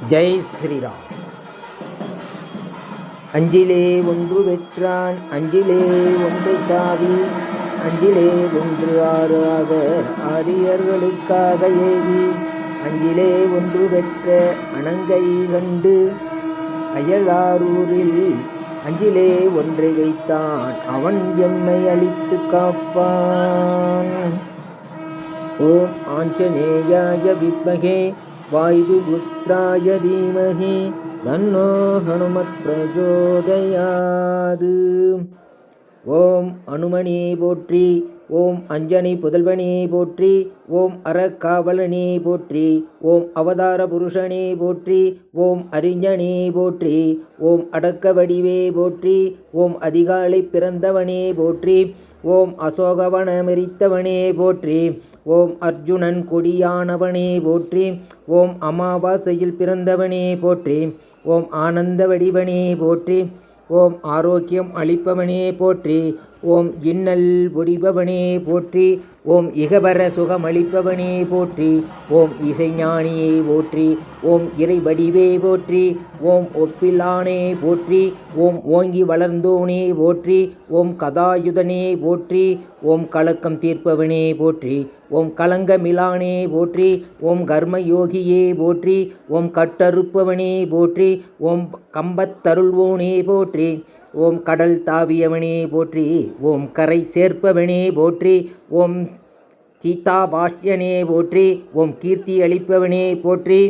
ஜெய் ஸ்ரீராம். அஞ்சிலே ஒன்று வெற்றான் அஞ்சிலே ஒன்றை தாவி அஞ்சிலே ஒன்று ஆறாக ஆரியர்களுக்காக ஏவி அஞ்சிலே ஒன்று வெற்ற அணங்கை கண்டு அயலாரூரில் அஞ்சிலே ஒன்றை வைத்தான் அவன் எம்மை அழித்து காப்பான். ஓம் ஆஞ்சநேயாய வித்மகே வாயுபுத்ராய தீமஹி தன்னோ ஹனுமத் பிரச்சோதயாது. ஓம் அனுமனே போற்றி, ஓம் அஞ்சனை புதல்வனே போற்றி, ஓம் அறக்காவலனே போற்றி, ஓம் அவதார புருஷனே போற்றி, ஓம் அறிஞனே போற்றி, ஓம் அடக்க வடிவே போற்றி, ஓம் அதிகாலை பிறந்தவனே போற்றி, ஓம் அசோகவன மெரித்தவனே போற்றி, ஓம் அர்ஜுனன் கொடியானவனே போற்றி, ஓம் அமாவாசையில் பிறந்தவனே போற்றி, ஓம் ஆனந்த வடிவனே போற்றி, ஓம் ஆரோக்கியம் அளிப்பவனே போற்றி, ஓம் இன்னல் ஒடிபவனே போற்றி, ஓம் இகபர சுகமளிப்பவனே போற்றி, ஓம் இசைஞானியே போற்றி, ஓம் இறைவடிவே போற்றி, ஓம் ஒப்பிலானே போற்றி, ஓம் ஓங்கி வளர்ந்தோனே போற்றி, ஓம் கதாயுதனே போற்றி, ஓம் கலக்கம் தீர்ப்பவனே போற்றி, ஓம் கலங்கமிலானே போற்றி, ஓம் கர்மயோகியே போற்றி, ஓம் கட்டறுப்பவனே போற்றி, ஓம் கம்பத்தருள்வோனே போற்றி, ஓம் கடல் தாவியவனே போற்றி, ஓம் கரை சேர்ப்பவனே போற்றி, ஓம் கீதா பாஷ்யனே போற்றி, ஓம் கீர்த்தி அளிப்பவனே போற்றி.